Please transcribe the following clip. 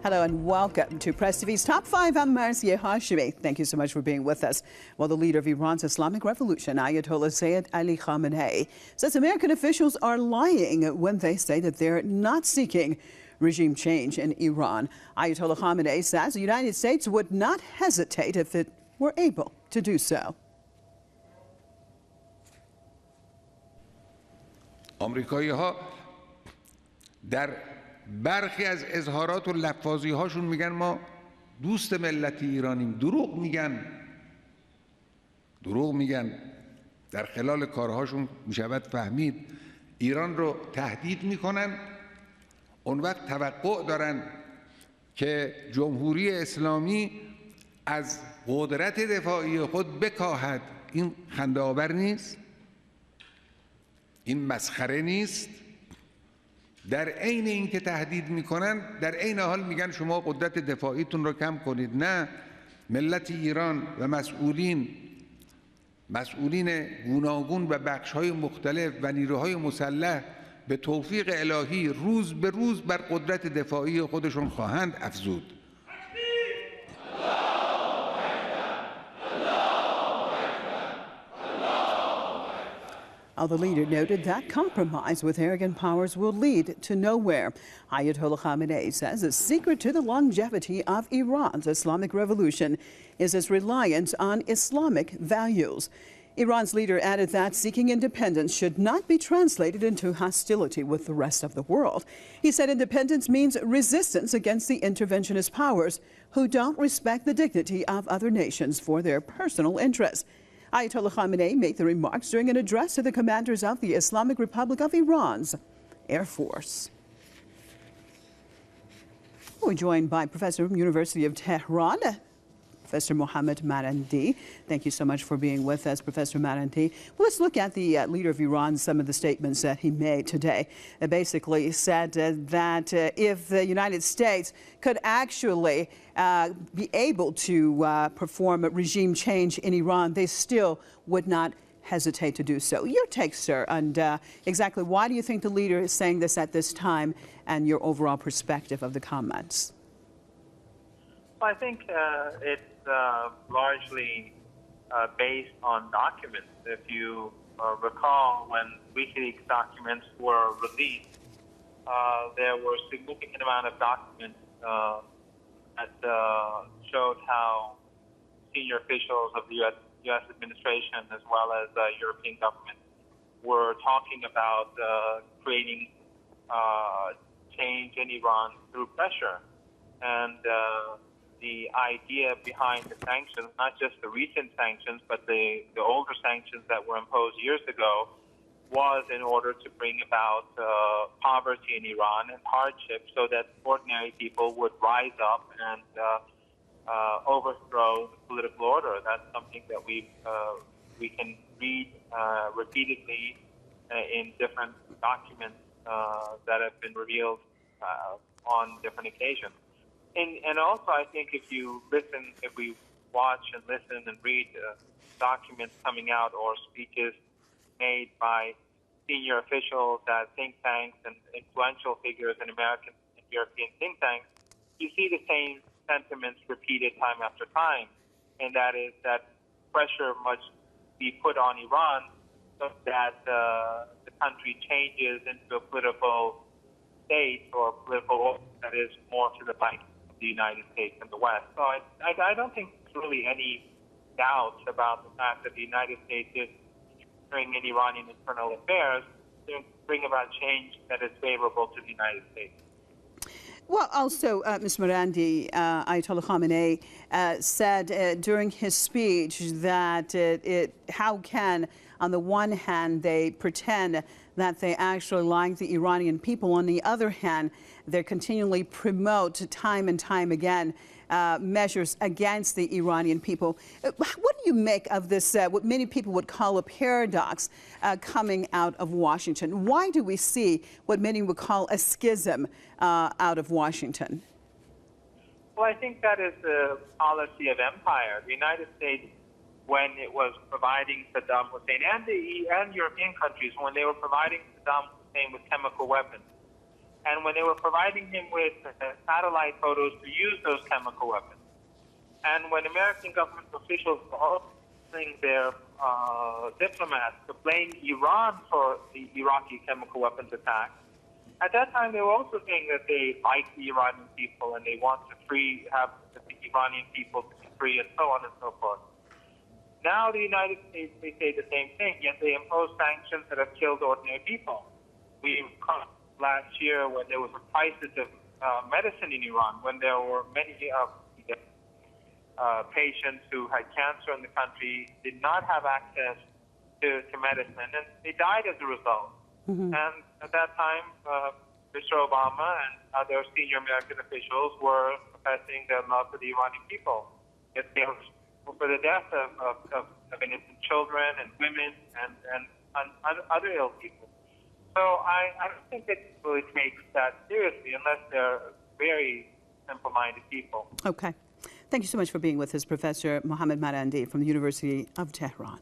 Hello and welcome to Press TV's Top 5. I'm Marzieh Hashemi. Thank you so much for being with us. Well, the leader of Iran's Islamic Revolution, Ayat Khamenei, says American officials are lying when they say that they're not seeking regime change in Iran. Ayatollah Khamenei says the United States would not hesitate if it were able to do so. آمریکایی‌ها در برخی از اظهارات و لفاظی هاشون میگن ما دوست ملت ایرانیم. دروغ میگن. در خلال کارهاشون میشود فهمید ایران رو تهدید میکنن. اون وقت توقع دارن که جمهوری اسلامی از قدرت دفاعی خود بکاهد. این خنده‌آور نیست؟ این مسخره نیست؟ در عین اینکه تهدید میکنن در عین حال میگن شما قدرت دفاعیتون رو کم کنید. نه، ملت ایران و مسئولین گوناگون و بخش‌های مختلف و نیروهای مسلح به توفیق الهی روز به روز بر قدرت دفاعی خودشون خواهند افزود. The leader noted that compromise with arrogant powers will lead to nowhere. Ayatollah Khamenei says the secret to the longevity of Iran's Islamic revolution is its reliance on Islamic values. Iran's leader added that seeking independence should not be translated into hostility with the rest of the world. He said independence means resistance against the interventionist powers who don't respect the dignity of other nations for their personal interests. Ayatollah Khamenei made the remarks during an address to the commanders of the Islamic Republic of Iran's Air Force. We're joined by Professor from University of Tehran, Professor Mohammad Marandi. Thank you so much for being with us, Professor Marandi. Well, let's look at the leader of Iran, some of the statements that he made today. Basically said that if the United States could actually be able to perform a regime change in Iran, they still would not hesitate to do so. Your take, sir, and exactly why do you think the leader is saying this at this time, and your overall perspective of the comments? Well, I think it's largely based on documents. If you recall, when WikiLeaks documents were released, there were a significant amount of documents that showed how senior officials of the U.S. administration as well as European governments were talking about creating change in Iran through pressure. And the idea behind the sanctions, not just the recent sanctions, but the older sanctions that were imposed years ago, was in order to bring about poverty in Iran and hardship so that ordinary people would rise up and overthrow the political order. That's something that we can read repeatedly in different documents that have been revealed on different occasions. And also, I think if we watch and listen and read documents coming out or speeches made by senior officials at think tanks and influential figures in American and European think tanks, you see the same sentiments repeated time after time, and that is that pressure must be put on Iran so that the country changes into a political state or political order that is more to the liking of the United States and the West. So I don't think there's really any doubt about the fact that the United States is in Iranian internal affairs to bring about change that is favorable to the United States. Well, also, Ms. Marandi, Ayatollah Khamenei said during his speech that how can, on the one hand, they pretend that they actually like the Iranian people. On the other hand, they continually promote time and time again measures against the Iranian people. What do you make of this, what many people would call a paradox coming out of Washington? Why do we see what many would call a schism out of Washington? Well, I think that is the policy of empire. The United States, when it was providing Saddam Hussein and European countries, when they were providing Saddam Hussein with chemical weapons, and when they were providing him with satellite photos to use those chemical weapons, and when American government officials were all using their diplomats to blame Iran for the Iraqi chemical weapons attack, at that time they were also saying that they like the Iranian people and they want to have the Iranian people to be free and so on and so forth. Now the United States, they say the same thing, yet they impose sanctions that have killed ordinary people. We caught last year when there was a crisis of medicine in Iran, when there were many patients who had cancer in the country, did not have access to medicine, and they died as a result. And at that time, Mr. Obama and other senior American officials were professing their love for the Iranian people. Yet they were for the death of innocent children and women and other ill people. So I don't think that people really take that seriously unless they're very simple-minded people. Okay. Thank you so much for being with us, Professor Mohammad Marandi from the University of Tehran.